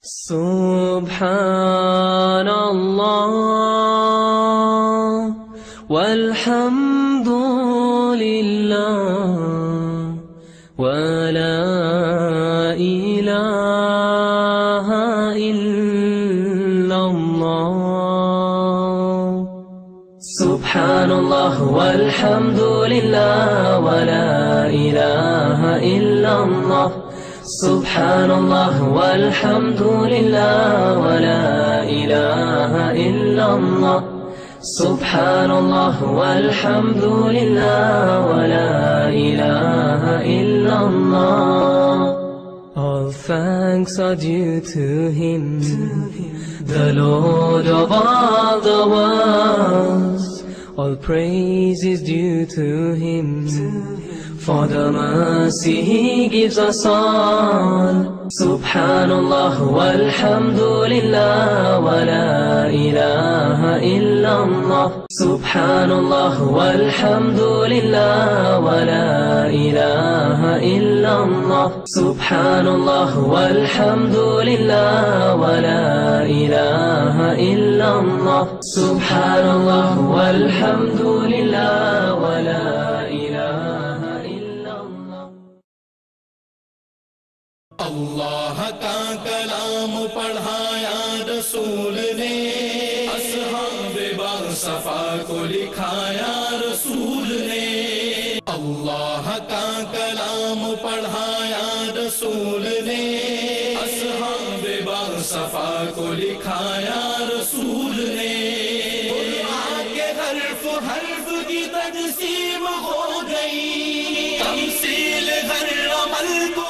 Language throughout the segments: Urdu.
سبحان الله والحمد لله ولا إله إلا الله سبحان الله والحمد لله ولا إله إلا الله سبحان الله والحمد لله ولا إله إلا الله سبحان الله والحمد لله ولا إله إلا الله. All thanks are due to Him, the Lord of all the worlds. All praise is due to Him, for the mercy He gives us all. Subhanallah walhamdulillah wa la ilaha illallah. Subhanallah walhamdulillah wa la ilaha illallah. Subhanallah walhamdulillah wa la ilaha illallah. Subhanallah walhamdulillah wa la ilaha illallah. اللہ کا کلام پڑھایا رسول نے، اصحاب باصفا کو لکھایا رسول نے. اللہ کا کلام پڑھایا رسول نے، اصحاب باصفا کو لکھایا رسول نے. قرآن کے حرف حرف کی تجسیم ہو گئی، تمثیل ہر عمل کو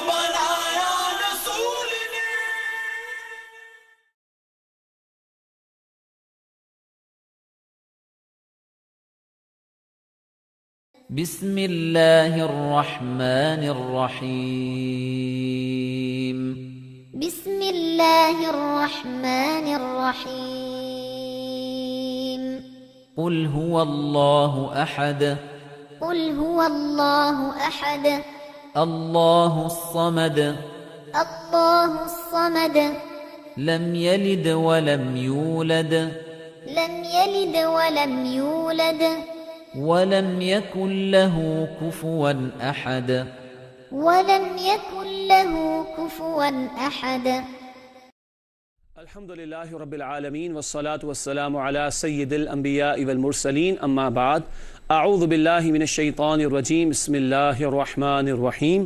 بسم اللہ الرحمن الرحیم. بسم اللہ الرحمن الرحیم. قل هو اللہ احد. قل هو اللہ احد. اللہ الصمد. اللہ الصمد. لم یلد ولم یولد. لم یلد ولم یولد. ولم يكن له كفوا أحد. ولم يكن له كفوا أحد. الحمد لله رب العالمين والصلاة والسلام على سيد الأنبياء والمرسلين. أما بعد، أعوذ بالله من الشيطان الرجيم. بسم الله الرحمن الرحيم.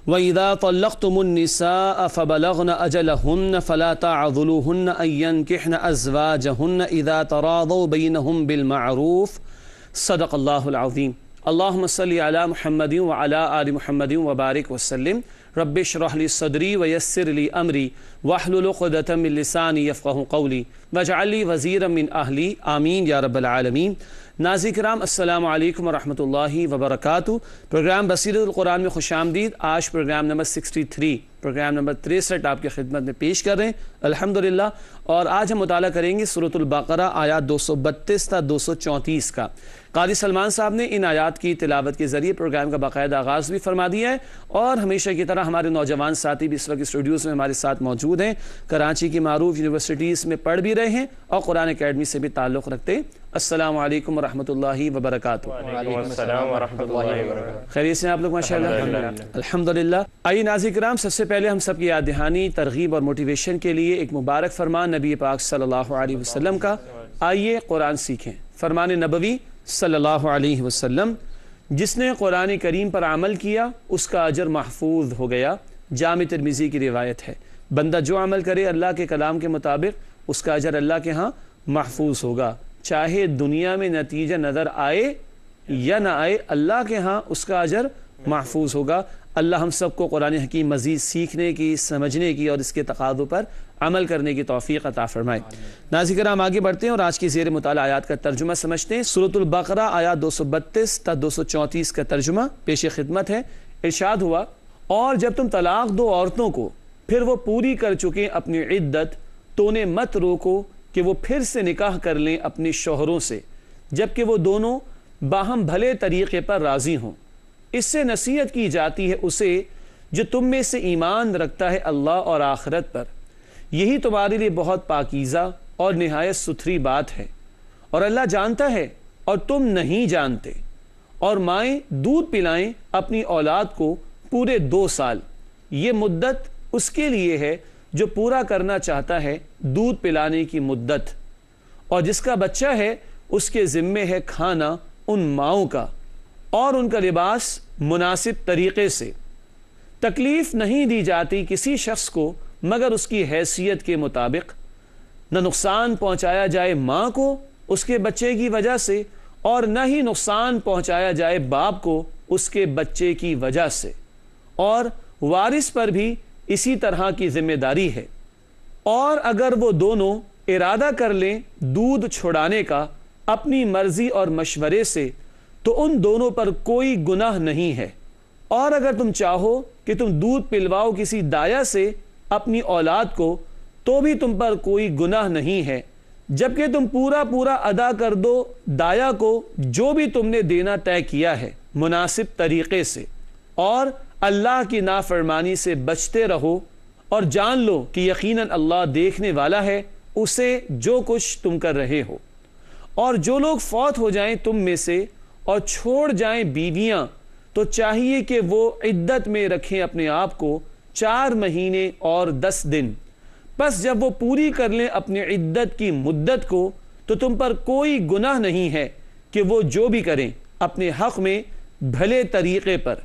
وَإِذَا طَلَّقْتُمُ النِّسَاءَ فَبَلَغْنَ أَجَلَهُنَّ فَلَا تَعْضُلُوهُنَّ أَن يَنكِحْنَ أَزْوَاجَهُنَّ إِذَا تَرَاضَوْا بَيْنَهُم بِالْمَعْرُوفِ. صدق اللہ العظیم. اللہم صلی علی محمد وعلی آل محمد وبارک وسلم. رب اشرح لی صدری ویسر لی امری واحلل عقدۃ من لسانی یفقہوا قولی واجعل لی وزیرا من اہلی آمین یا رب العالمین. ناظرین کرام، السلام علیکم ورحمۃ اللہ وبرکاتہ. پروگرام بصیرت القرآن میں خوش آمدید. آج پروگرام نمبر 63، پروگرام نمبر 63 آپ کی خدمت میں پیش کر رہے ہیں الحمدللہ. اور آج ہم مطالعہ کریں گے سورۃ البقرہ آیات 232 تا 234 کا. قاری سلمان صاحب نے ان آیات کی تلاوت کے ذریعے پروگرام کا باقاعدہ آغاز بھی فرما دیا ہے، اور ہمیشہ کی طرح ہمارے نوجوان ساتھی بھی اس وقت اسٹوڈیوز میں ہمارے ساتھ موجود ہیں. کراچی کی معروف یونیورسٹیز میں پڑھ بھی رہے ہیں اور قرآن اکیڈمی سے بھی تعلق رکھتے ہیں. السلام علیکم ورحمۃ اللہ وبرکاتہ. وعلیکم السلام ورحمۃ اللہ وبرکاتہ. خیریت سے ہیں آپ لوگ؟ ماشاءاللہ الحمدللہ. آئیے ناظرین کرام، سب سے پہلے ہم سب کی یاد دہانی، ترغیب اور موٹیویشن کے لیے ایک مبارک فرمان نبی پاک صلی اللہ علیہ وسلم کا. آئیے قرآن سیکھیں. فرمان نبوی صلی اللہ علیہ وسلم: جس نے قرآن کریم پر عمل کیا اس کا اجر محفوظ ہو گیا. جامع ترمذی کی روایت ہے. بندہ جو عمل کرے اللہ کے کلام کے مطابق اس کا اجر اللہ کے ہاں محفوظ ہوگا، چاہے دنیا میں نتیجہ نظر آئے یا نہ آئے، اللہ کے ہاں اس کا اجر محفوظ ہوگا. اللہ ہم سب کو قرآن حکیم مزید سیکھنے کی، سمجھنے کی اور اس کے تقاضوں پر عمل کرنے کی توفیق عطا فرمائے. ناظرین کرام، آگے بڑھتے ہیں اور آج کی زیر مطالعہ آیات کا ترجمہ سمجھتے ہیں. سورۃ البقرہ آیات 232 تا 234 کا ترجمہ پیش خدمت ہے. ارشاد ہوا: اور جب تم طلاق دو عورتوں کو پھر وہ پوری کر چکیں اپنی عدت تو انہیں مت روکو کہ وہ پھر سے نکاح کر لیں اپنے شوہروں سے، جبکہ وہ دونوں باہم بھلے طریقے پر راضی ہوں. اس سے نصیحت کی جاتی ہے اسے جو تم میں سے ایمان رکھتا ہے اللہ اور آخرت پر. یہی تمہارے لیے بہت پاکیزہ اور نہایت ستھری بات ہے، اور اللہ جانتا ہے اور تم نہیں جانتے۔ اور مائیں دودھ پلائیں اپنی اولاد کو پورے 2 سال، یہ مدت اس کے لیے ہے جو پورا کرنا چاہتا ہے دودھ پلانے کی مدت، اور جس کا بچہ ہے اس کے ذمے ہے کھانا ان ماؤں کا اور ان کا لباس مناسب طریقے سے۔ تکلیف نہیں دی جاتی کسی شخص کو مگر اس کی حیثیت کے مطابق، نہ نقصان پہنچایا جائے ماں کو اس کے بچے کی وجہ سے، اور نہ ہی نقصان پہنچایا جائے باپ کو اس کے بچے کی وجہ سے، اور وارث پر بھی اسی طرح کی ذمہ داری ہے۔ اور اگر وہ دونوں ارادہ کر لیں دودھ چھڑانے کا اپنی مرضی اور مشورے سے تو ان دونوں پر کوئی گناہ نہیں ہے۔ اور اگر تم چاہو کہ تم دودھ پلواؤ کسی دایا سے اپنی اولاد کو تو بھی تم پر کوئی گناہ نہیں ہے، جبکہ تم پورا ادا کر دو دایا کو جو بھی تم نے دینا طے کیا ہے مناسب طریقے سے، اور اللہ کی نافرمانی سے بچتے رہو، اور جان لو کہ یقیناً اللہ دیکھنے والا ہے اسے جو کچھ تم کر رہے ہو۔ اور جو لوگ فوت ہو جائیں تم میں سے اور چھوڑ جائیں بیویاں، تو چاہیے کہ وہ عدت میں رکھیں اپنے آپ کو 4 مہینے اور 10 دن۔ بس جب وہ پوری کر لیں اپنی عدت کی مدت کو تو تم پر کوئی گناہ نہیں ہے کہ وہ جو بھی کریں اپنے حق میں بھلے طریقے پر،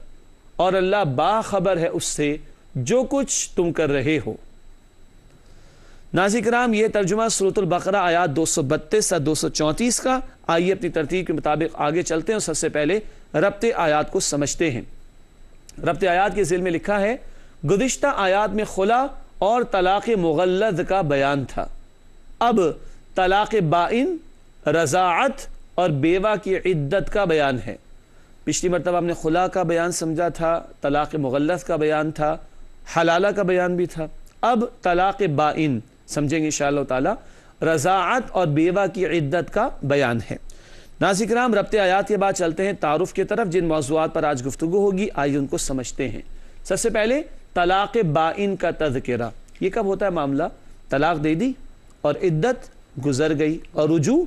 اور اللہ باخبر ہے اس سے جو کچھ تم کر رہے ہو۔ ناظرین کرام، یہ ترجمہ سورۃ البقرہ آیات 232 سے 234 کا۔ آئیے اپنی ترتیب کے مطابق آگے چلتے ہیں اور سب سے پہلے ربط آیات کو سمجھتے ہیں۔ ربط آیات کے ذیل میں لکھا ہے، گزشتہ آیات میں خلا اور طلاق مغلظ کا بیان تھا، اب طلاق بائن، رضاعت اور بیوہ کی عدت کا بیان ہے۔ پچھلی مرتبہ ہم نے خلا کا بیان سمجھا تھا، طلاق مغلظ کا بیان تھا، حلالہ کا بیان بھی تھا، اب طلاق بائن سمجھیں گے انشاءاللہ تعالی، رضاعت اور بیوہ کی عدت کا بیان ہے۔ ناظرین کرام، ربط آیات کے بعد چلتے ہیں تعارف کی طرف، جن موضوعات پر آج گفتگو ہوگی آئیے ان کو سمجھتے ہیں۔ سب سے پہلے طلاق بائن کا تذکرہ۔ یہ کب ہوتا ہے معاملہ؟ طلاق دے دی اور عدت گزر گئی اور رجوع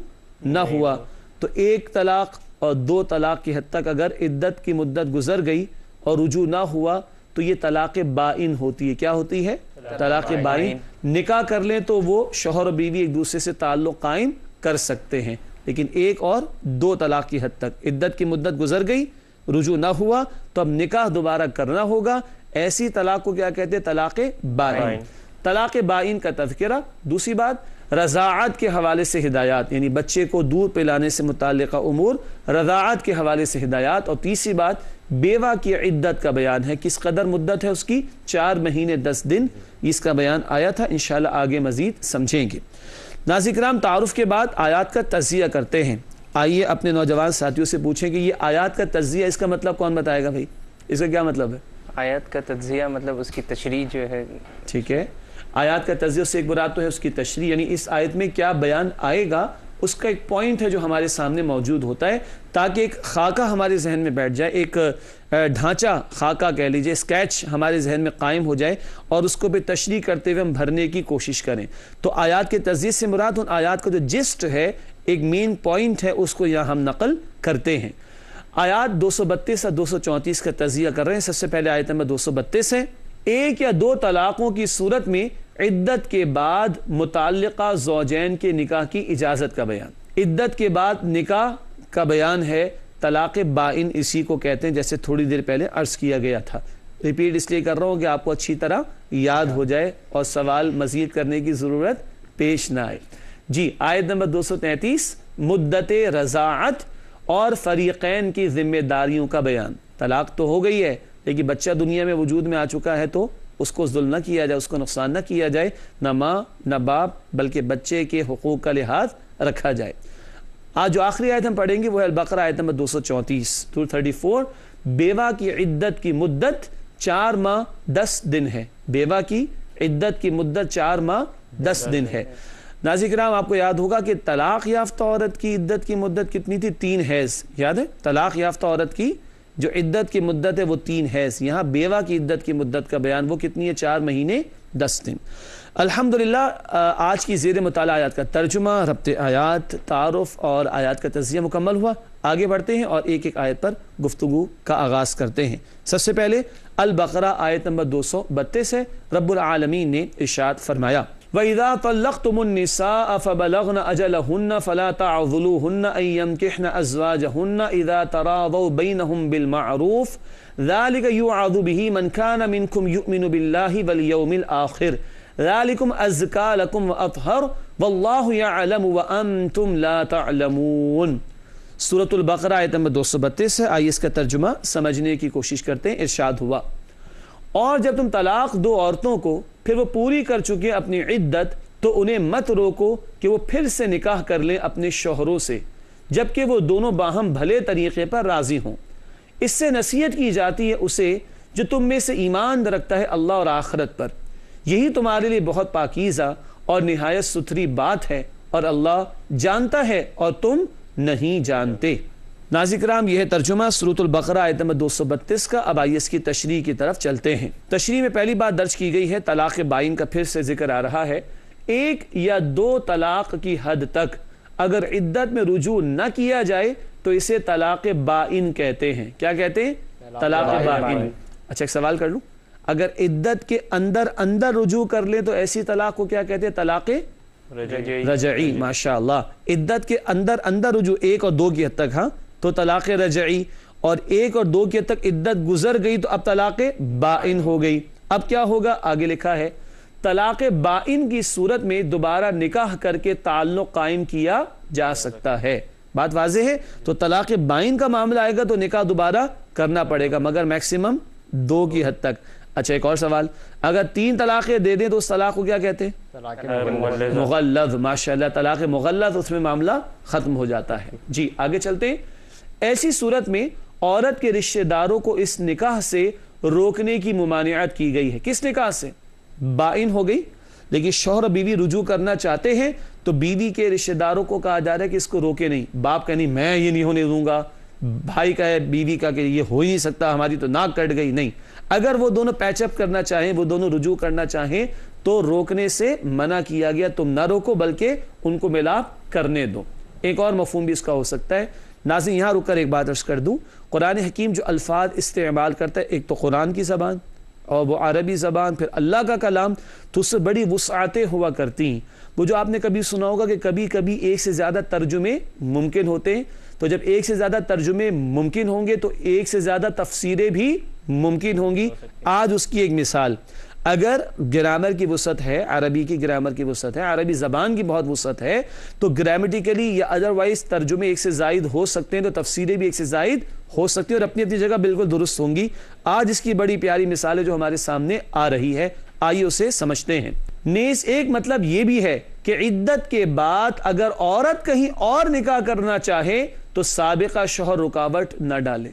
نہ ہوا، تو 1 طلاق اور 2 طلاق کی حد تک اگر عدت کی مدت گزر گئی اور رجوع نہ ہوا تو یہ طلاق بائن ہوتی ہے۔ کیا ہوتی ہے؟ طلاق بائن۔ نکاح کر لیں تو وہ شوہر و بیوی ایک دوسرے سے تعلق قائم کر سکتے ہیں، لیکن 1 اور 2 طلاق کی حد تک عدت کی مدت گزر گئی، رجوع نہ ہوا تو اب نکاح دوبارہ کرنا ہوگا۔ ایسی طلاق کو کیا کہتے ہیں؟ طلاق بائن۔ طلاق بائن کا تذکرہ۔ دوسری بات، رضاعت کے حوالے سے ہدایات، یعنی بچے کو دودھ پلانے سے متعلقہ امور، رضاعت کے حوالے سے ہدایات۔ اور تیسری بات، بیوہ کی عدت کا بیان ہے، کس قدر مدت ہے اس کی؟ 4 مہینے 10 دن، اس کا بیان آیا تھا، انشاءاللہ آگے مزید سمجھیں گے۔ ناظرین کرام، تعارف کے بعد آیات کا تجزیہ کرتے ہیں۔ آئیے اپنے نوجوان ساتھیوں سے پوچھیں کہ یہ آیات کا تجزیہ، اس کا مطلب کون بتائے گا بھائی؟ اس کا کیا مطلب ہے؟ آیات کا تجزیہ مطلب اس کی تشریح جو ہے۔ ٹھیک ہے، آیات کا تجزیہ سے ایک مراد تو ہے اس کی تشریح، یعنی اس آیت میں کیا بیان آئے گا اس کا ایک پوائنٹ ہے جو ہمارے سامنے موجود ہوتا ہے، تاکہ ایک خاکہ ہمارے ذہن میں بیٹھ جائے، ایک ڈھانچہ، خاکہ کہہ لیجئے، اسکیچ ہمارے ذہن میں قائم ہو جائے، اور اس کو بھی تشریح کرتے ہوئے ہم بھرنے کی کوشش کریں۔ تو آیات کے تجزیے سے مراد ان آیات کا جو جسٹ ہے، ایک مین پوائنٹ ہے، اس کو یہاں ہم نقل کرتے ہیں۔ آیات 232 سے 234 کا تجزیہ کر رہے ہیں۔ سب سے پہلے آیت نمبر 232 ہے، 1 یا 2 طلاقوں کی صورت میں عدت کے بعد متعلقہ زوجین کے نکاح کی اجازت کا بیان۔ عدت کے بعد نکاح کا بیان ہے، طلاق بائن اسی کو کہتے ہیں، جیسے تھوڑی دیر پہلے عرض کیا گیا تھا۔ ریپیٹ اس لیے کر رہا ہوں کہ آپ کو اچھی طرح یاد ہو جائے اور سوال مزید کرنے کی ضرورت پیش نہ آئے۔ جی، آیت نمبر 233، مدت رضاعت اور فریقین کی ذمہ داریوں کا بیان۔ طلاق تو ہو گئی ہے لیکن بچہ دنیا میں وجود میں آ چکا ہے تو اس کو ظلم نہ کیا جائے، اس کو نقصان نہ کیا جائے، نہ ماں نہ باپ، بلکہ بچے کے حقوق کا لحاظ رکھا جائے۔ آج جو آخری آیت ہم پڑھیں گے وہ ہے البقرہ آیت نمبر 234، بیوہ کی عدت کی مدت 4 ماہ 10 دن ہے۔ بیوہ کی عدت کی مدت 4 ماہ 10 دن ہے۔ ناظرین کرام، آپ کو یاد ہوگا کہ طلاق یافتہ عورت کی عدت کی مدت کتنی تھی؟ 3 حیض، یاد ہے؟ طلاق یافتہ عورت کی جو عدت کی مدت ہے وہ 3 حیض۔ یہاں بیوہ کی عدت کی مدت کا بیان وہ کتنی ہے؟ 4 مہینے 10 دن۔ الحمدللہ آج کی زیر مطالعہ آیات کا ترجمہ، ربط آیات، تعارف اور آیات کا تجزیہ مکمل ہوا۔ آگے بڑھتے ہیں اور ایک ایک آیت پر گفتگو کا آغاز کرتے ہیں۔ سب سے پہلے البقرہ آیت نمبر 232 ہے۔ رب العالمین نے ارشاد فرمایا وَإِذَا طَلَّقْتُمُ النِّسَاءَ فَبَلَغْنَ أَجَلَهُنَّ فَلَا تَعْضُلُوهُنَّ أَن يَنكِحْنَ أَزْوَاجَهُنَّ إِذَا تَرَاضَوْا بَيْنَهُم بِالْمَعْرُوفِ ذَلِكَ يُوعَظُ بِهِ مَنْ كَانَ مِنكُمْ يُؤْمِنُ بِاللَّهِ وَالْيَوْمِ الْآخِرِ ذَلِكُمْ أَزْكَىٰ لَكُمْ وَأَطْهَرُ وَاللَّهُ يَعْلَمُ وَأَنْتُمْ لَا تَعْلَمُونَ۔ سورۃ البقرہ آیت نمبر 232 ہے۔ آئیے اس کا ترجمہ سمجھنے کی کوشش کرتے ہیں۔ ارشاد ہوا اور جب تم طلاق دو عورتوں کو پھر وہ پوری کر چکے اپنی عدت تو انہیں مت روکو کہ وہ پھر سے نکاح کر لیں اپنے شوہروں سے جبکہ وہ دونوں باہم بھلے طریقے پر راضی ہوں۔ اس سے نصیحت کی جاتی ہے اسے جو تم میں سے ایمان رکھتا ہے اللہ اور آخرت پر، یہی تمہارے لیے بہت پاکیزہ اور نہایت ستھری بات ہے اور اللہ جانتا ہے اور تم نہیں جانتے۔ ناظرین کرام، یہ ہے ترجمہ سورۃ البقرہ آیت نمبر 232 کا۔ اب آئیے اس کی تشریح کی طرف چلتے ہیں۔ تشریح میں پہلی بات درج کی گئی ہے طلاق بائن کا پھر سے ذکر آ رہا ہے۔ ایک یا دو طلاق کی حد تک اگر عدت میں رجوع نہ کیا جائے تو اسے طلاق بائن کہتے ہیں۔ کیا کہتے ہیں؟ طلاق بائن۔ اچھا ایک سوال کر لوں، اگر عدت کے اندر رجوع کر لیں تو ایسی طلاق کو کیا کہتے ہیں؟ طلاق رجعی۔ ماشاءاللہ، عدت کے اندر رجوع ایک اور دو کی حد تک، ہاں تو طلاق رجعی، اور ایک اور دو کی حد تک عدت گزر گئی تو اب طلاق بائن ہو گئی۔ اب کیا ہوگا؟ آگے لکھا ہے طلاق بائن کی صورت میں دوبارہ نکاح کر کے تعلق قائم کیا جا سکتا ہے۔ بات واضح ہے؟ تو طلاق بائن کا معاملہ آئے گا تو نکاح دوبارہ کرنا پڑے گا مگر میکسیمم 2 کی حد تک۔ اچھا ایک اور سوال، اگر 3 طلاقیں دے دیں تو اس طلاق کو کیا کہتے ہیں؟ مغلظ۔ ماشاءاللہ، طلاق مغلظ، اس میں معاملہ ختم ہو جاتا ہے۔ جی آگے چلتے ہیں۔ ایسی صورت میں عورت کے رشتہ داروں کو اس نکاح سے روکنے کی ممانعت کی گئی ہے۔ کس نکاح سے؟ بائن ہو گئی، لیکن شوہر اور بیوی رجوع کرنا چاہتے ہیں تو بیوی کے رشتہ داروں کو کہا جا رہا ہے کہ اس کو روکے نہیں۔ باپ کہ نہیں میں یہ نہیں ہونے دوں گا، بھائی کا ہے بیوی کا کہ یہ ہو ہی نہیں سکتا، ہماری تو ناک کٹ گئی۔ نہیں، اگر وہ دونوں پیچ اپ کرنا چاہیں، وہ دونوں رجوع کرنا چاہیں تو روکنے سے منع کیا گیا۔ تم نہ روکو بلکہ ان کو ملاپ کرنے دو۔ ایک اور مفہوم بھی اس کا ہو سکتا ہے۔ ناظرین یہاں رک کر ایک بات عرض کر دوں، قرآن حکیم جو الفاظ استعمال کرتا ہے، ایک تو قرآن کی زبان اور وہ عربی زبان، پھر اللہ کا کلام، تو اس سے بڑی وسعتیں ہوا کرتی ہیں۔ وہ جو آپ نے کبھی سنا ہوگا کہ کبھی کبھی ایک سے زیادہ ترجمے ممکن ہوتے ہیں، تو جب ایک سے زیادہ ترجمے ممکن ہوں گے تو ایک سے زیادہ تفسیریں بھی ممکن ہوں گی۔ آج اس کی ایک مثال، اگر گرامر کی وسعت ہے، عربی کی گرامر کی وسعت ہے، عربی زبان کی بہت وسعت ہے، تو گرامیٹیکلی یا ادروائز ترجمے ایک سے زائد ہو سکتے ہیں، تو تفسیریں بھی ایک سے زائد ہو سکتی ہیں اور اپنی اپنی جگہ بالکل درست ہوں گی۔ آج اس کی بڑی پیاری مثال ہے جو ہمارے سامنے آ رہی ہے، آئیے اسے سمجھتے ہیں۔ نیز ایک مطلب یہ بھی ہے کہ عدت کے بعد اگر عورت کہیں اور نکاح کرنا چاہے تو سابقہ شوہر رکاوٹ نہ ڈالے۔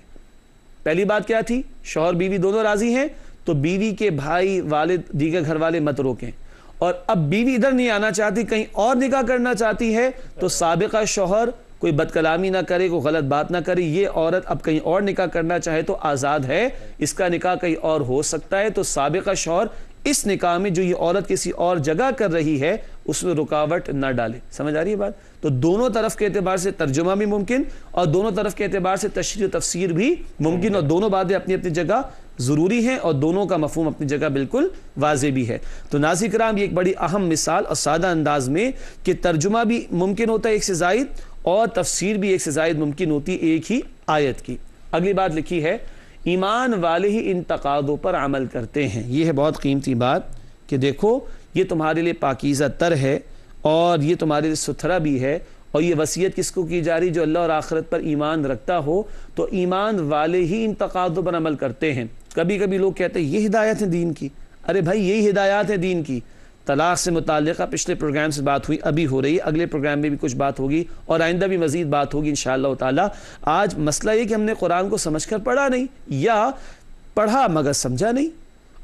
پہلی بات کیا تھی؟ شوہر بیوی دونوں راضی ہیں تو بیوی کے بھائی، والد، دیگر گھر والے مت روکیں، اور اب بیوی ادھر نہیں آنا چاہتی، کہیں اور نکاح کرنا چاہتی ہے تو سابقہ شوہر کوئی بد کلامی نہ کرے، کوئی غلط بات نہ کرے۔ یہ عورت اب کہیں اور نکاح کرنا چاہے تو آزاد ہے، اس کا نکاح کہیں اور ہو سکتا ہے، تو سابقہ شوہر اس نکاح میں جو یہ عورت کسی اور جگہ کر رہی ہے اس میں رکاوٹ نہ ڈالے۔ سمجھ آ رہی ہے بات؟ تو دونوں طرف کے اعتبار سے ترجمہ بھی ممکن اور دونوں طرف کے اعتبار سے تشریح و تفسیر بھی ممکن، اور دونوں باتیں اپنی اپنی جگہ ضروری ہیں اور دونوں کا مفہوم اپنی جگہ بالکل واضح بھی ہے۔ تو ناظرین کرام، یہ ایک بڑی اہم مثال اور سادہ انداز میں کہ ترجمہ بھی ممکن ہوتا ہے ایک سے زائد اور تفسیر بھی ایک سے زائد ممکن ہوتی ہے ایک ہی آیت کی۔ اگلی بات لکھی ہے ایمان والے ہی ان تقاضوں پر عمل کرتے ہیں۔ یہ ہے بہت قیمتی بات کہ دیکھو یہ تمہارے لیے پاکیزہ تر ہے اور یہ تمہارے لیے ستھرا بھی ہے، اور یہ وصیت کس کو کی جا رہی؟ جو اللہ اور آخرت پر ایمان رکھتا ہو، تو ایمان والے ہی ان تقاضوں پر عمل کرتے ہیں۔ کبھی کبھی لوگ کہتے ہیں یہ ہدایت ہے دین کی۔ ارے بھائی یہی ہدایات ہے دین کی۔ طلاق سے متعلقہ پچھلے پروگرام سے بات ہوئی، ابھی ہو رہی ہے، اگلے پروگرام میں بھی کچھ بات ہوگی اور آئندہ بھی مزید بات ہوگی انشاءاللہ تعالی۔ آج مسئلہ یہ کہ ہم نے قرآن کو سمجھ کر پڑھا نہیں، یا پڑھا مگر سمجھا نہیں،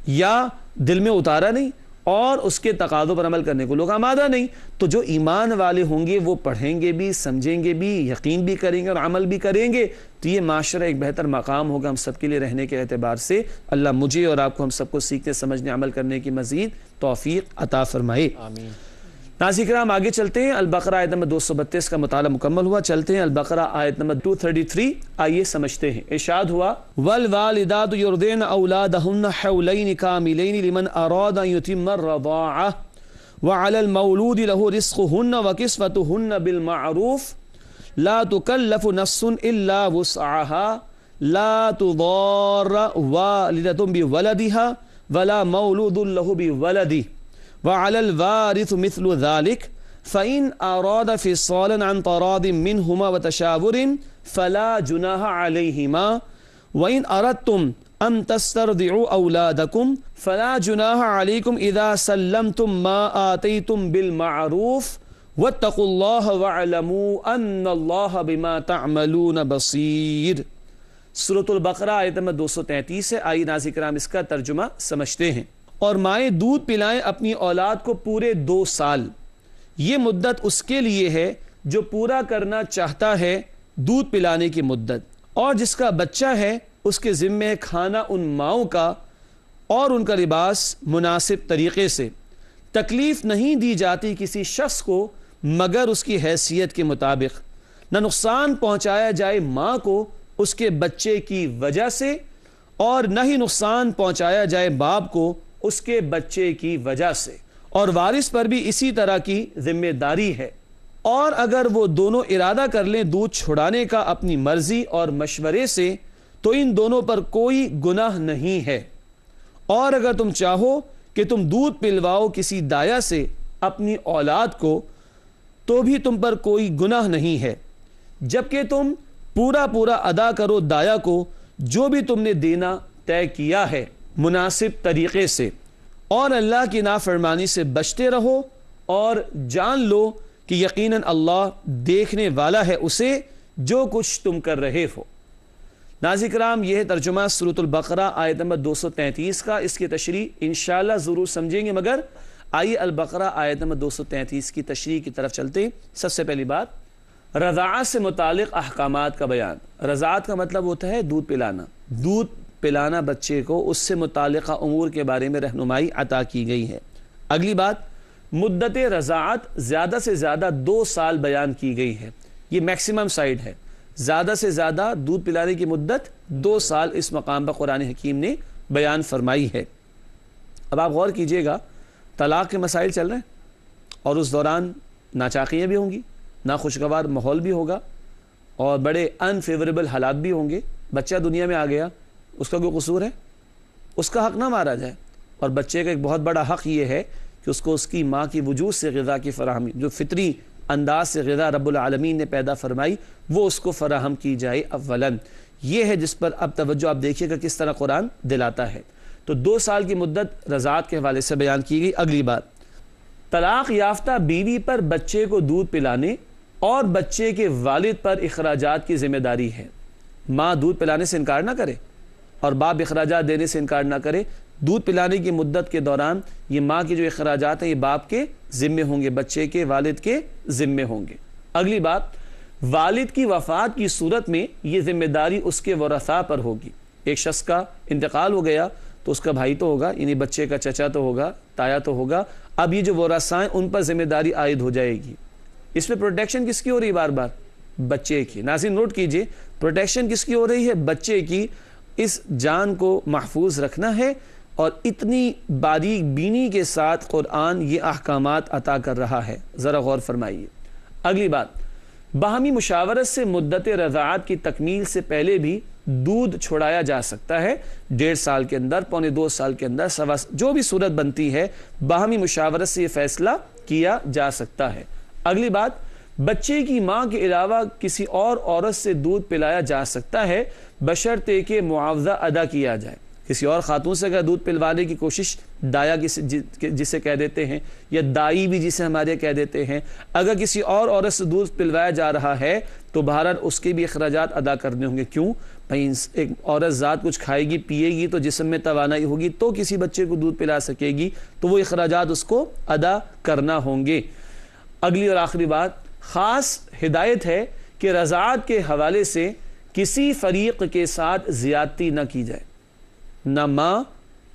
یا دل میں اتارا نہیں، اور اس کے تقاضوں پر عمل کرنے کو لوگ آمادہ نہیں۔ تو جو ایمان والے ہوں گے وہ پڑھیں گے بھی، سمجھیں گے بھی، یقین بھی کریں گے اور عمل بھی کریں گے، تو یہ معاشرہ ایک بہتر مقام ہوگا ہم سب کے لیے رہنے کے اعتبار سے. اللہ مجھے اور آپ کو ہم سب کو سیکھنے سمجھنے عمل کرنے کی مزید توفیق عطا فرمائے. آمین. ناظرین کرام آگے چلتے ہیں. البقرہ آیت نمبر 232 کا مطالعہ مکمل ہوا. چلتے ہیں البقرہ آیت نمبر 233. آئیے سمجھتے ہیں. ارشاد ہوا والوالدات یرضعن اولادهن حولین کاملین لمن اراد ان یتم الرضاعہ وعلی المولود له رزقهن وکسوتهن بالمعروف لا تکلف نفس الا وسعها لا تضار والدة بولدها ولا مولود له بولده وعلى الوارث مثل ذلك فإن أراد فصالا عن تراض منهما وتشاور فلا جناح عليهما وإن أردتم أن تسترضعوا أولادكم فلا جناح عليكم إذا سلمتم ما آتيتم بالمعروف واتقوا الله واعلموا أن الله بما تعملون بصير. سورۃ البقرہ آیت نمبر 233 ہے. آئیے ناظرین کرام اس کا ترجمہ سمجھتے ہیں. اور مائیں دودھ پلائیں اپنی اولاد کو پورے 2 سال. یہ مدت اس کے لیے ہے جو پورا کرنا چاہتا ہے دودھ پلانے کی مدت, اور جس کا بچہ ہے اس کے ذمے ہے کھانا ان ماؤں کا اور ان کا لباس مناسب طریقے سے. تکلیف نہیں دی جاتی کسی شخص کو مگر اس کی حیثیت کے مطابق. نہ نقصان پہنچایا جائے ماں کو اس کے بچے کی وجہ سے اور نہ ہی نقصان پہنچایا جائے باپ کو اس کے بچے کی وجہ سے, اور وارث پر بھی اسی طرح کی ذمہ داری ہے. اور اگر وہ دونوں ارادہ کر لیں دودھ چھڑانے کا اپنی مرضی اور مشورے سے تو ان دونوں پر کوئی گناہ نہیں ہے. اور اگر تم چاہو کہ تم دودھ پلواؤ کسی دایا سے اپنی اولاد کو تو بھی تم پر کوئی گناہ نہیں ہے, جبکہ تم پورا ادا کرو دایا کو جو بھی تم نے دینا طے کیا ہے مناسب طریقے سے, اور اللہ کی نافرمانی سے بچتے رہو اور جان لو کہ یقیناً اللہ دیکھنے والا ہے اسے جو کچھ تم کر رہے ہو. ناظرین کرام یہ ہے ترجمہ سورۃ البقرہ آیت نمبر 233 کا. اس کی تشریح انشاءاللہ ضرور سمجھیں گے, مگر آئیے البقرہ آیت نمبر 233 کی تشریح کی طرف چلتے ہیں. سب سے پہلی بات رضاعت سے متعلق احکامات کا بیان. رضاعت کا مطلب ہوتا ہے دودھ پلانا. دودھ پلانا بچے کو, اس سے متعلقہ امور کے بارے میں رہنمائی عطا کی گئی ہے. اگلی بات مدت رضاعت زیادہ سے زیادہ 2 سال بیان کی گئی ہے. یہ میکسیمم سائڈ ہے. زیادہ سے زیادہ دودھ پلانے کی مدت 2 سال اس مقام پر قرآن حکیم نے بیان فرمائی ہے. اب آپ غور کیجئے گا, طلاق کے مسائل چل رہے ہیں اور اس دوران ناچاقیاں بھی ہوں گی, ناخوشگوار ماحول بھی ہوگا اور بڑے انفیوریبل حالات بھی ہوں گے. بچہ دنیا میں آ گیا, اس کا کوئی قصور ہے؟ اس کا حق نہ مارا جائے. اور بچے کا ایک بہت بڑا حق یہ ہے کہ اس کو اس کی ماں کی وجود سے غذا کی فراہمی, جو فطری انداز سے غذا رب العالمین نے پیدا فرمائی, وہ اس کو فراہم کی جائے اولاً. یہ ہے جس پر اب توجہ آپ دیکھیے گا کس طرح قرآن دلاتا ہے. تو 2 سال کی مدت رضاعت کے حوالے سے بیان کی گئی. اگلی بات طلاق یافتہ بیوی پر بچے کو دودھ پلانے اور بچے کے والد پر اخراجات کی ذمہ داری ہے. ماں دودھ پلانے سے انکار نہ کرے اور باپ اخراجات دینے سے انکار نہ کرے. دودھ پلانے کی مدت کے دوران یہ ماں کے جو اخراجات ہیں یہ باپ کے ذمے ہوں گے, بچے کے والد کے ذمے ہوں گے. اگلی بات والد کی وفات کی صورت میں یہ ذمہ داری اس کے ورثاء پر ہوگی. ایک شخص کا انتقال ہو گیا تو اس کا بھائی تو ہوگا, یعنی بچے کا چچا تو ہوگا, تایا تو ہوگا. اب یہ جو ورثاء ہیں ان پر ذمہ داری عائد ہو جائے گی. اس میں پروٹیکشن کس کی ہو رہی ہے؟ بار بار بچے کی. ناظرین نوٹ کیجئے, پروٹیکشن کس کی ہو رہی ہے؟ بچے کی. اس جان کو محفوظ رکھنا ہے اور اتنی باریک بینی کے ساتھ قرآن یہ احکامات عطا کر رہا ہے. ذرا غور فرمائیے. اگلی بات باہمی مشاورت سے مدت رضاعت کی تکمیل سے پہلے بھی دودھ چھڑایا جا سکتا ہے. 1.5 سال کے اندر, 1.25 سال کے اندر, جو بھی صورت بنتی ہے باہمی مشاورت سے یہ فیصلہ کیا جا سکتا ہے. اگلی بات بچے کی ماں کے علاوہ کسی اور عورت سے دودھ پلایا جا سکتا ہے بشرطے کہ معاوضہ ادا کیا جائے. کسی اور خاتون سے اگر دودھ پلوانے کی کوشش, دایا جسے کہہ دیتے ہیں یا دائی بھی جسے ہمارے کہہ دیتے ہیں, اگر کسی اور عورت سے دودھ پلوایا جا رہا ہے تو بہرحال اس کے بھی اخراجات ادا کرنے ہوں گے. کیوں بھائی؟ ایک عورت ذات کچھ کھائے گی پیے گی تو جسم میں توانائی ہوگی تو کسی بچے کو دودھ پلا سکے گی, تو وہ اخراجات اس کو ادا کرنا ہوں گے. اگلی اور آخری بات خاص ہدایت ہے کہ رضاعت کے حوالے سے کسی فریق کے ساتھ زیادتی نہ کی جائے، نہ ماں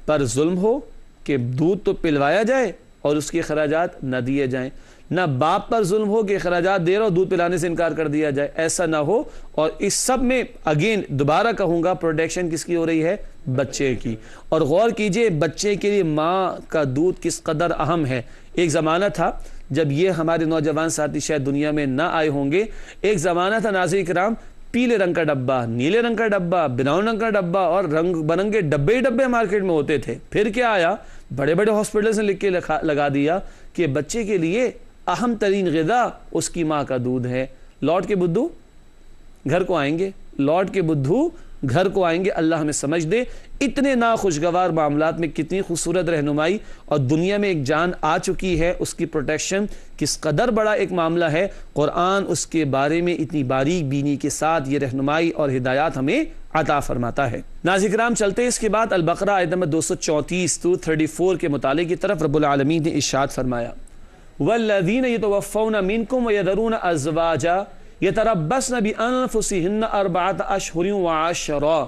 پر ظلم ہو کہ دودھ تو پلوایا جائے اور اس کے اخراجات نہ دیے جائیں، نہ باپ پر ظلم ہو کہ اخراجات دے رہا ہو دودھ پلانے سے انکار کر دیا جائے، ایسا نہ ہو۔ اور اس سب میں اگین دوبارہ کہوں گا پروٹیکشن کس کی ہو رہی ہے؟ بچے کی۔ اور غور کیجئے بچے کے لیے ماں کا دودھ کس قدر اہم ہے۔ ایک زمانہ تھا جب یہ ہمارے نوجوان ساتھی شاید دنیا میں نہ آئے ہوں گے، ایک زمانہ تھا ناظرین کرام، پیلے رنگ کا ڈبہ، نیلے رنگ کا ڈبہ، براؤن رنگ کا ڈبہ اور رنگ برنگے ڈبے ہی ڈبے مارکیٹ میں ہوتے تھے۔ پھر کیا آیا؟ بڑے بڑے ہاسپٹلز نے لکھ کے لگا دیا کہ بچے کے لیے اہم ترین غذا اس کی ماں کا دودھ ہے۔ لوٹ کے بدھو گھر کو آئیں گے، لوٹ کے بدھو گھر کو آئیں گے۔ اللہ ہمیں سمجھ دے اتنے ناخوشگوار معاملات میں کتنی خوبصورت رہنمائی، اور دنیا میں ایک جان آ چکی ہے، اس کی پروٹیکشن کس قدر بڑا ایک معاملہ ہے۔ قرآن اس کے بارے میں اتنی باریک بینی کے ساتھ یہ رہنمائی اور ہدایات ہمیں عطا فرماتا ہے۔ ناظرین کرام چلتے ہیں اس کے بعد البقرہ آیت نمبر 234 to 34 کے مطالعے کی طرف۔ رب العالمین نے ارشاد فرمایا والذین یتوفون منکم ویذرون ازواجا یتربصن بانفسہن 4 اشہر وعشرا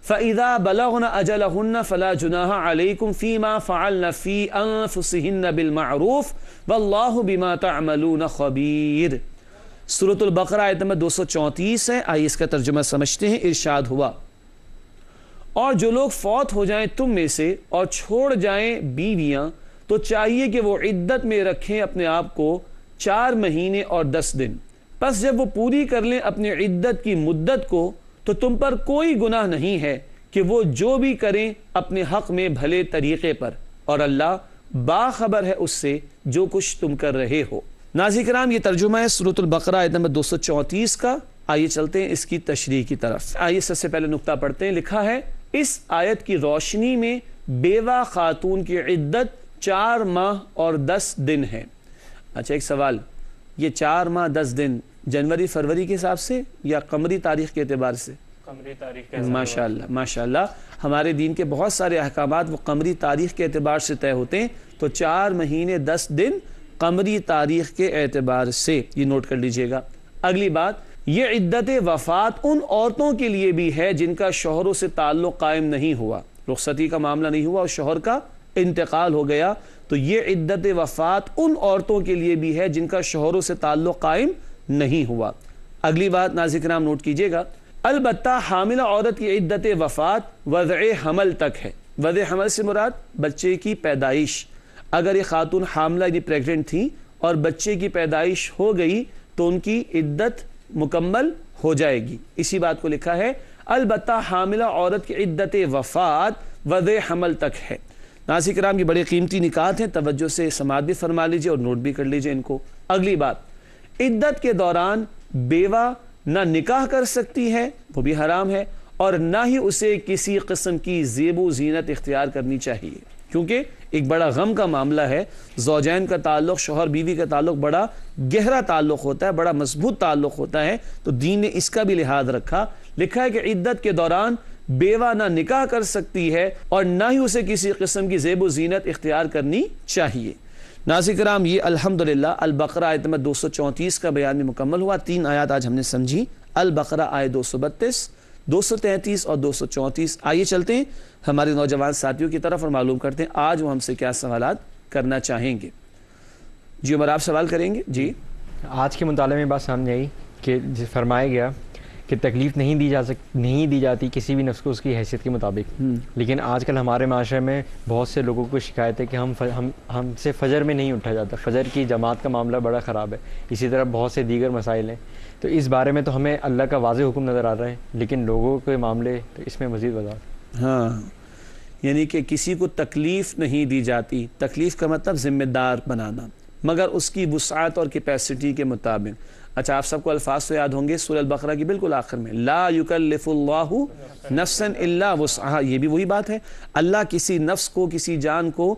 فاذا بلغن اجلہن فلا جناح علیکم فیما فعلن فی انفسہن بالمعروف واللہ بما تعملون خبیر۔ سورۃ البقرہ آیت نمبر 234 ہے، آئیے اس کا ترجمہ سمجھتے ہیں۔ ارشاد ہوا اور جو لوگ فوت ہو جائیں تم میں سے اور چھوڑ جائیں بیویاں تو چاہیے کہ وہ عدت میں رکھیں اپنے آپ کو 4 مہینے اور 10 دن، پس جب وہ پوری کر لیں اپنی عدت کی مدت کو تو تم پر کوئی گناہ نہیں ہے کہ وہ جو بھی کریں اپنے حق میں بھلے طریقے پر، اور اللہ باخبر ہے اس سے جو کچھ تم کر رہے ہو۔ ناظرین کرام یہ ترجمہ ہے سورۃ البقرہ آیت نمبر 234 کا۔ آئیے چلتے ہیں اس کی تشریح کی طرف۔ آئیے سب سے پہلے نقطہ پڑھتے ہیں۔ لکھا ہے اس آیت کی روشنی میں بیوہ خاتون کی عدت 4 ماہ اور 10 دن ہے۔ اچھا ایک سوال، یہ 4 ماہ 10 دن جنوری فروری کے حساب سے یا قمری تاریخ کے اعتبار سے؟ قمری تاریخ کے ماشاءاللہ ماشاءاللہ، ہمارے دین کے بہت سارے احکامات وہ قمری تاریخ کے اعتبار سے طے ہوتے ہیں، تو 4 مہینے 10 دن قمری تاریخ کے اعتبار سے، یہ نوٹ کر لیجئے گا۔ اگلی بات، یہ عدت وفات ان عورتوں کے لیے بھی ہے جن کا شوہروں سے تعلق قائم نہیں ہوا، رخصتی کا معاملہ نہیں ہوا اور شوہر کا انتقال ہو گیا، تو یہ عدت وفات ان عورتوں کے لیے بھی ہے جن کا شوہروں سے تعلق قائم نہیں ہوا۔ اگلی بات ناظرین کرام نوٹ کیجئے گا، البتہ حاملہ عورت کی عدت وفات وضع حمل تک ہے۔ وضع حمل سے مراد بچے کی پیدائش۔ اگر یہ خاتون حاملہ یعنی پریگننٹ تھی اور بچے کی پیدائش ہو گئی تو ان کی عدت مکمل ہو جائے گی، اسی بات کو لکھا ہے البتہ حاملہ عورت کی عدت وفات وضع حمل تک ہے۔ ناظرین کرام یہ بڑے قیمتی نکات ہیں، توجہ سے سماعت بھی فرما لیجئے اور نوٹ بھی کر لیجئے ان کو۔ اگلی بات، عدت کے دوران بیوہ نہ نکاح کر سکتی ہے، وہ بھی حرام ہے، اور نہ ہی اسے کسی قسم کی زیب و زینت اختیار کرنی چاہیے، کیونکہ ایک بڑا غم کا معاملہ ہے۔ زوجین کا تعلق، شوہر بیوی کا تعلق بڑا گہرا تعلق ہوتا ہے، بڑا مضبوط تعلق ہوتا ہے، تو دین نے اس کا بھی لحاظ رکھا۔ لکھا ہے کہ عدت کے دوران بیوہ نہ نکاح کر سکتی ہے اور نہ ہی اسے کسی قسم کی زیب و زینت اختیار کرنی چاہیے۔ ناظرین کرام یہ الحمدللہ البقرہ آیت نمبر 234 کا بیان میں مکمل ہوا۔ 3 آیات آج ہم نے سمجھی، البقرہ آیت 232، 233 اور 234۔ آئیے چلتے ہیں ہمارے نوجوان ساتھیوں کی طرف اور معلوم کرتے ہیں آج وہ ہم سے کیا سوالات کرنا چاہیں گے۔ جی عمر آپ سوال کریں گے؟ جی آج کے مطالعے میں بات سامنے آئی کہ فرمایا گیا کہ تکلیف نہیں دی جاتی کسی بھی نفس کو اس کی حیثیت کے مطابق، لیکن آج کل ہمارے معاشرے میں بہت سے لوگوں کو شکایت ہے کہ ہم سے فجر میں نہیں اٹھا جاتا، فجر کی جماعت کا معاملہ بڑا خراب ہے، اسی طرح بہت سے دیگر مسائل ہیں، تو اس بارے میں تو ہمیں اللہ کا واضح حکم نظر آ رہا ہے، لیکن لوگوں کے معاملے تو اس میں مزید وضاحت۔ ہاں، یعنی کہ کسی کو تکلیف نہیں دی جاتی، تکلیف کا مطلب ذمہ دار بنانا، مگر اس کی وسعت اور کیپیسٹی کے مطابق۔ اچھا آپ سب کو الفاظ تو یاد ہوں گے سورہ البقرہ کی بالکل آخر میں، لا یکلف اللہ نفسا الا وسعہا، یہ بھی وہی بات ہے، اللہ کسی نفس کو، کسی جان کو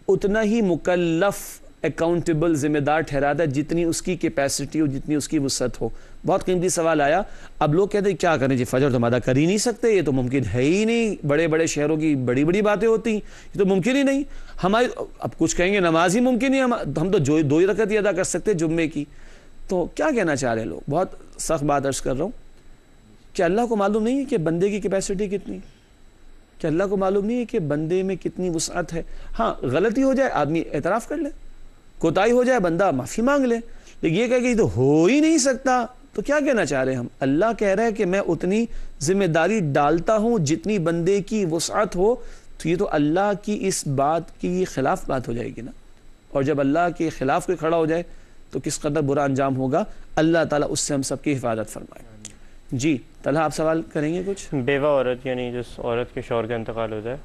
اتنا ہی مکلف، اکاؤنٹیبل، ذمہ دار ٹھہراتا ہے جتنی اس کی کیپیسٹی ہو، جتنی اس کی وسعت ہو۔ بہت قیمتی سوال آیا، اب لوگ کہتے ہیں کیا کریں جی، فجر تو ہم ادا کر ہی نہیں سکتے، یہ تو ممکن ہے ہی نہیں، بڑے بڑے شہروں کی بڑی بڑی باتیں ہوتی ہیں، یہ تو ممکن ہی نہیں، ہماری اب کچھ کہیں گے نماز ہی ممکن ہی، ہم تو 2 ہی رکعت ہی ادا کر سکتے جمعے کی، تو کیا کہنا چاہ رہے ہیں لوگ؟ بہت سخت بات عرض کر رہا ہوں کیا اللہ کو معلوم نہیں ہے کہ بندے کی کیپیسٹی کتنی؟ کیا اللہ کو معلوم نہیں ہے کہ بندے میں کتنی وسعت ہے؟ ہاں غلطی ہو جائے آدمی اعتراف کر لے، کوتاہی ہو جائے بندہ معافی مانگ لے، لیکن یہ کہہ کہ یہ تو ہو ہی نہیں سکتا، تو کیا کہنا چاہ رہے ہیں ہم؟ اللہ کہہ رہا ہے کہ میں اتنی ذمہ داری ڈالتا ہوں جتنی بندے کی وسعت ہو، تو یہ تو اللہ کی اس بات کی خلاف بات ہو جائے گی نا، اور جب اللہ کے خلاف کوئی کھڑا ہو جائے تو کس قدر برا انجام ہوگا، اللہ تعالیٰ اس سے ہم سب کی حفاظت فرمائے۔ جی طلحہ آپ سوال کریں گے کچھ؟ بیوہ عورت یعنی جس عورت کے شوہر کا انتقال ہو جائے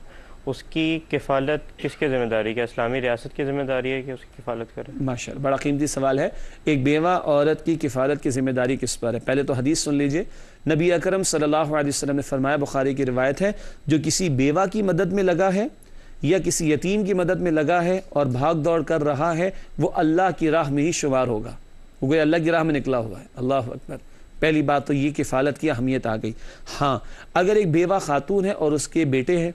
اس کی کفالت کس کی ذمہ داری؟ کیا اسلامی ریاست کی ذمہ داری ہے کہ اس کی کفالت کرے؟ ماشاءاللہ بڑا قیمتی سوال ہے۔ ایک بیوہ عورت کی کفالت کی ذمہ داری کس پر ہے؟ پہلے تو حدیث سن لیجئے، نبی اکرم صلی اللہ علیہ وسلم نے فرمایا، بخاری کی روایت ہے، جو کسی بیوہ کی مدد میں لگا ہے یا کسی یتیم کی مدد میں لگا ہے اور بھاگ دوڑ کر رہا ہے، وہ اللہ کی راہ میں ہی شمار ہوگا، وہ کوئی اللہ کی راہ میں نکلا ہوا ہے۔ اللہ اکبر۔ پہلی بات تو یہ کفالت کی اہمیت آ گئی۔ ہاں اگر ایک بیوہ خاتون ہے اور اس کے بیٹے ہیں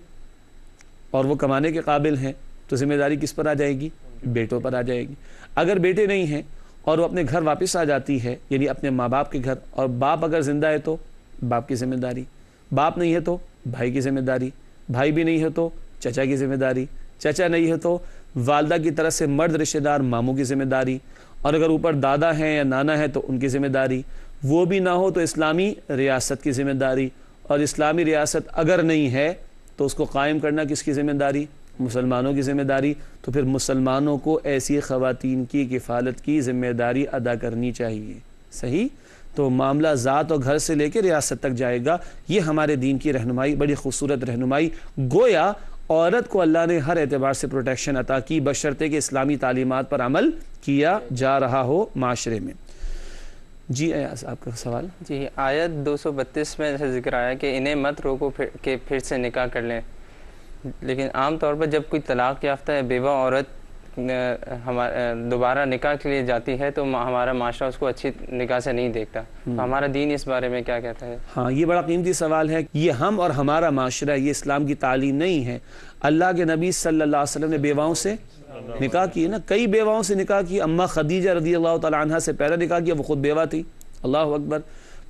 اور وہ کمانے کے قابل ہیں تو ذمہ داری کس پر آ جائے گی؟ بیٹوں پر آ جائے گی۔ اگر بیٹے نہیں ہیں اور وہ اپنے گھر واپس آ جاتی ہے، یعنی اپنے ماں باپ کے گھر، اور باپ اگر زندہ ہے تو باپ کی ذمہ داری، باپ نہیں ہے تو بھائی کی ذمہ داری، بھائی بھی نہیں ہے تو چچا کی ذمہ داری، چچا نہیں ہے تو والدہ کی طرف سے مرد رشتہ دار ماموں کی ذمہ داری، اور اگر اوپر دادا ہیں یا نانا ہے تو ان کی ذمہ داری، وہ بھی نہ ہو تو اسلامی ریاست کی ذمہ داری، اور اسلامی ریاست اگر نہیں ہے تو اس کو قائم کرنا کس کی ذمہ داری؟ مسلمانوں کی ذمہ داری۔ تو پھر مسلمانوں کو ایسی خواتین کی کفالت کی ذمہ داری ادا کرنی چاہیے۔ صحیح؟ تو معاملہ ذات اور گھر سے لے کے ریاست تک جائے گا۔ یہ ہمارے دین کی رہنمائی، بڑی خوبصورت رہنمائی، گویا عورت کو اللہ نے ہر اعتبار سے پروٹیکشن عطا کی، بشرطے کہ اسلامی تعلیمات پر عمل کیا جا رہا ہو معاشرے میں۔ جی ایاز آپ کا سوال؟ جی آیت 232 میں ایسا ذکر آیا کہ انہیں مت روکو کہ پھر سے نکاح کر لیں، لیکن عام طور پر جب کوئی طلاق یافتہ ہے بیوہ عورت دوبارہ نکاح کے لیے جاتی ہے تو ہمارا معاشرہ اس کو اچھی نگاہ سے نہیں دیکھتا، تو ہمارا دین اس بارے میں کیا کہتا ہے؟ ہاں یہ بڑا قیمتی سوال ہے۔ یہ ہم اور ہمارا معاشرہ، یہ اسلام کی تعلیم نہیں ہے۔ اللہ کے نبی صلی اللہ علیہ وسلم نے بیواؤں سے نکاح کی نا، کئی بیواؤں سے نکاح کی، اماں خدیجہ رضی اللہ تعالی عنہ سے پہلا نکاح کیا، وہ خود بیوہ تھی۔ اللہ اکبر۔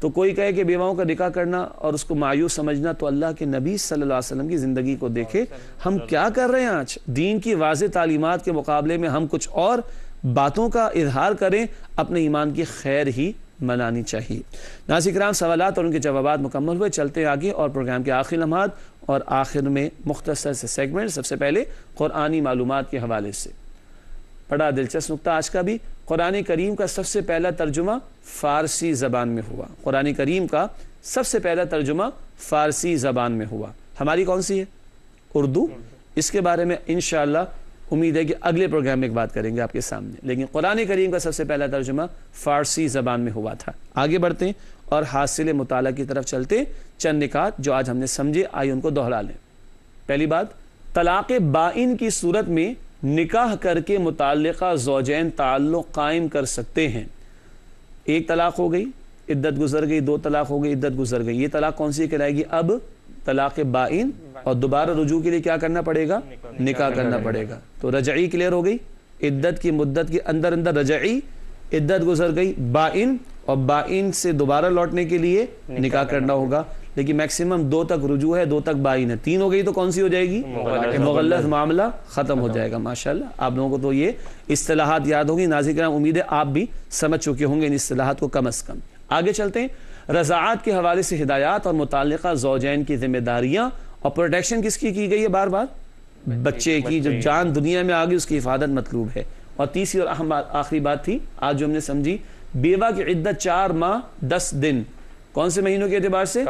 تو کوئی کہے کہ بیواؤں کا نکاح کرنا اور اس کو مایوس سمجھنا، تو اللہ کے نبی صلی اللہ علیہ وسلم کی زندگی کو دیکھے، ہم کیا کر رہے ہیں آج؟ دین کی واضح تعلیمات کے مقابلے میں ہم کچھ اور باتوں کا اظہار کریں، اپنے ایمان کی خیر ہی منانی چاہیے۔ ناظرین کرام، سوالات اور ان کے جوابات مکمل ہوئے، چلتے ہیں آگے اور پروگرام کے آخری لمحات اور آخر میں مختصر سے سیگمنٹ۔ سب سے پہلے قرآنی معلومات کے حوالے سے بڑا دلچسپ نقطہ آج کا بھی، قرآن کریم کا سب سے پہلا ترجمہ فارسی زبان میں ہوا۔ قرآن کریم کا سب سے پہلا ترجمہ فارسی زبان میں ہوا۔ ہماری کون سی ہے؟ اردو۔ اس کے بارے میں انشاءاللہ امید ہے کہ اگلے پروگرام میں ایک بات کریں گے آپ کے سامنے، لیکن قرآن کریم کا سب سے پہلا ترجمہ فارسی زبان میں ہوا تھا۔ آگے بڑھتے ہیں اور حاصل مطالعہ کی طرف چلتے، چند نکات جو آج ہم نے سمجھے آئیے ان کو دوہرا لیں۔ پہلی بات، طلاق بائن کی صورت میں نکاح کر کے متعلقہ زوجین تعلق قائم کر سکتے ہیں۔ ایک طلاق ہو گئی، عدت گزر گئی، دو طلاق ہو گئی، عدت گزر گئی، یہ طلاق کون سی کہلائے گی؟ اب طلاق بائن، اور دوبارہ رجوع کے لیے کیا کرنا پڑے گا؟ نکاح کرنا پڑے گا۔ تو رجعی کلیئر ہو گئی، عدت کی مدت کے اندر رجعی، عدت گزر گئی، بائن، اور بائن سے دوبارہ لوٹنے کے لیے نکاح کرنا ہوگا، لیکن میکسیمم دو تک رجوع ہے، دو تک بائن ہے، تین ہو گئی تو کون سی ہو جائے گی؟ مغلظ، معاملہ ختم ہو جائے گا۔ ماشاءاللہ آپ لوگوں کو تو یہ اصطلاحات یاد ہوگی۔ ناظرین کرام، امید ہے آپ بھی سمجھ چکے ہوں گے ان اصطلاحات کو کم از کم۔ آگے چلتے ہیں، رضاعت کے حوالے سے ہدایات اور متعلقہ زوجین کی ذمہ داریاں اور پروٹیکشن کس کی گئی ہے؟ بار بار بچے کی، جو جان دنیا میں آ گئی اس کی حفاظت مطلوب ہے۔ اور تیسری اور اہم آخری بات تھی آج جو ہم نے سمجھی، بیوہ کی عدت 4 ماہ 10 دن، کون سے مہینوں کے اعتبار سے؟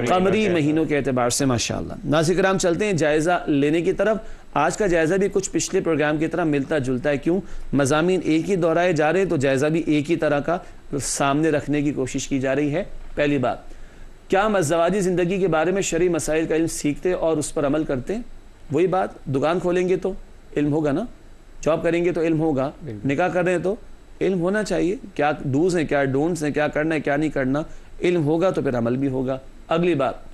قمری مہینوں کے اعتبار سے۔ ماشاءاللہ ناظرین کرام، چلتے ہیں جائزہ لینے کی طرف۔ آج کا جائزہ بھی کچھ پچھلے پروگرام کی طرح ملتا جلتا ہے، کیوں؟ مضامین ایک ہی دہرائے جا رہے ہیں تو جائزہ بھی ایک ہی طرح کا سامنے رکھنے کی کوشش کی جا رہی ہے۔ پہلی بات، کیا ہم ازدواجی زندگی کے بارے میں شرعی مسائل کا علم سیکھتے اور اس پر عمل کرتے ہیں؟ وہی بات، دکان کھولیں گے تو علم ہوگا نا، جاب کریں گے تو علم ہوگا، نکاح کر رہے ہیں تو علم ہونا چاہیے، کیا ڈوز ہیں، کیا ڈونٹس ہیں، کیا کرنا ہے، کیا نہیں کرنا، علم ہوگا تو پھر عمل بھی ہوگا۔ اگلی بات،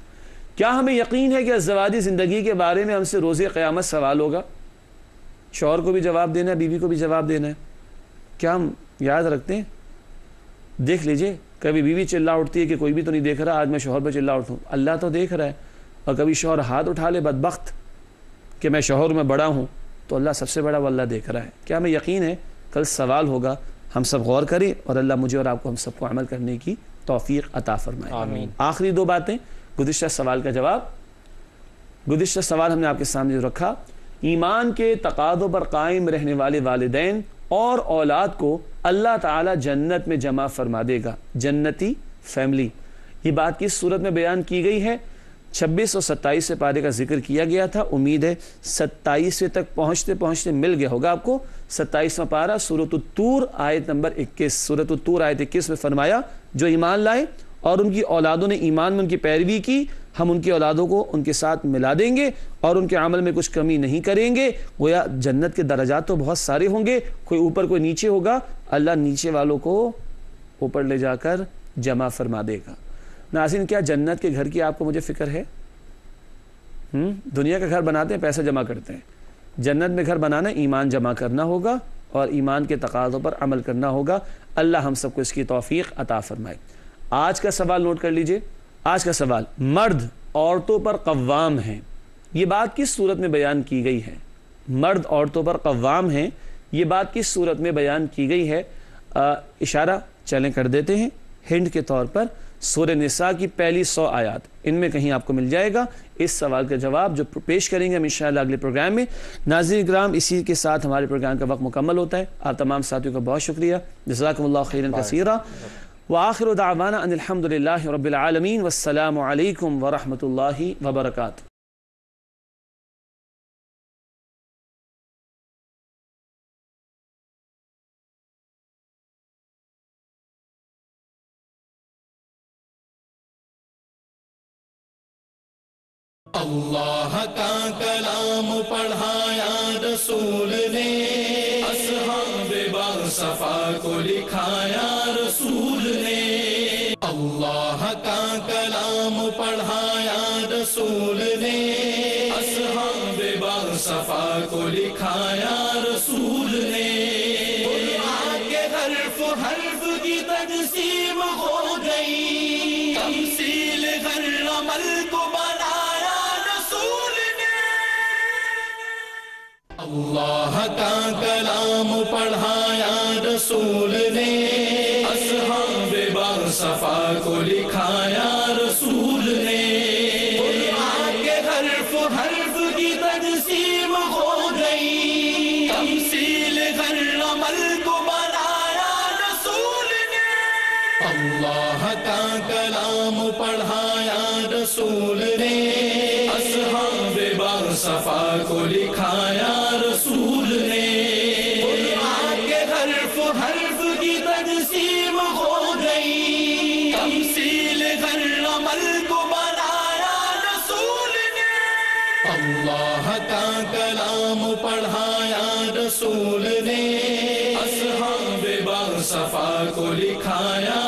کیا ہمیں یقین ہے کہ ازدواجی زندگی کے بارے میں ہم سے روز قیامت سوال ہوگا؟ شوہر کو بھی جواب دینا ہے، بیوی کو بھی جواب دینا ہے، کیا ہم یاد رکھتے ہیں؟ دیکھ لیجئے کبھی بیوی چلا اٹھتی ہے کہ کوئی بھی تو نہیں دیکھ رہا، آج میں شوہر پہ چلا اٹھوں، اللہ تو دیکھ رہا ہے. اور کبھی شوہر ہاتھ اٹھا لے بدبخت کہ میں شوہر میں بڑا ہوں، تو اللہ سب سے بڑا وہ اللہ دیکھ رہا ہے. کیا ہمیں یقین ہے کل سوال ہوگا؟ ہم سب غور کریں اور اللہ مجھے اور آپ کو ہم سب کو عمل کرنے کی توفیق عطا فرمائے. آمین. آخری 2 باتیں. گزشتہ سوال کا جواب. گزشتہ سوال ہم نے آپ کے سامنے جو رکھا، ایمان کے تقاضوں پر قائم رہنے والے والدین اور اولاد کو اللہ تعالی جنت میں جمع فرما دے گا، جنتی فیملی. یہ بات کس صورت میں بیان کی گئی ہے؟ 26 اور 27 پارے کا ذکر کیا گیا تھا. امید ہے 27 تک پہنچتے پہنچتے مل گیا ہوگا آپ کو. 27واں پارہ سورۃ الطور آیت نمبر 21. سورۃ الطور آیت 21 میں فرمایا جو ایمان لائے اور ان کی اولادوں نے ایمان میں ان کی پیروی کی، ہم ان کی اولادوں کو ان کے ساتھ ملا دیں گے اور ان کے عمل میں کچھ کمی نہیں کریں گے. گویا جنت کے درجات تو بہت سارے ہوں گے، کوئی اوپر کوئی نیچے ہوگا. اللہ نیچے والوں کو اوپر لے جا کر جمع فرما دے گا. ناظرین، کیا جنت کے گھر کی آپ کو مجھے فکر ہے؟ دنیا کا گھر بناتے ہیں، پیسہ جمع کرتے ہیں. جنت میں گھر بنانا ایمان جمع کرنا ہوگا اور ایمان کے تقاضوں پر عمل کرنا ہوگا. اللہ ہم سب کو اس کی توفیق عطا فرمائے. آج کا سوال نوٹ کر لیجئے. آج کا سوال، مرد عورتوں پر قوام ہیں، یہ بات کس صورت میں بیان کی گئی ہے؟ مرد عورتوں پر قوام ہیں، یہ بات کس صورت میں بیان کی گئی ہے؟ اشارہ چلیں کر دیتے ہیں ہنٹ کے طور پر. سورہ نساء کی پہلی 100 آیات ان میں کہیں آپ کو مل جائے گا. اس سوال کا جواب جو پیش کریں گے ہم انشاءاللہ اگلے پروگرام میں. ناظرین کرام، اسی کے ساتھ ہمارے پروگرام کا وقت مکمل ہوتا ہے. آپ تمام ساتھیوں کا بہت شکریہ. جزاکم اللہ خیرا کثیرا. وآخر دعوانا ان الحمد للہ رب العالمین والسلام علیکم ورحمۃ اللہ وبرکاتہ. اللہ کا کلام پڑھایا رسول نے، اصحاب باصفا کو لکھایا رسول نے. اللہ کا کلام پڑھایا رسول نے، اصحاب باصفا کو لکھایا رسول نے. قرآن کے حرف کی تقسیم ہو گئی، تمثیل ہر عمل کو اللہ کا کلام پڑھایا رسول نے، اصحاب باصفا کو لکھایا رسول نے. قرآن کے حرف کی تقسیم ہو گئی، تمثیل ہر عمل کو بنایا رسول نے. اللہ کا کلام پڑھایا رسول نے، اصحاب باصفا کو لکھایا رسول نے. قرآن کے حرف کی تقسیم ہو گئی، تمثیل ہر عمل کو بنایا رسول نے. اللہ کا کلام پڑھایا رسول نے، اصحاب باصفا کو لکھایا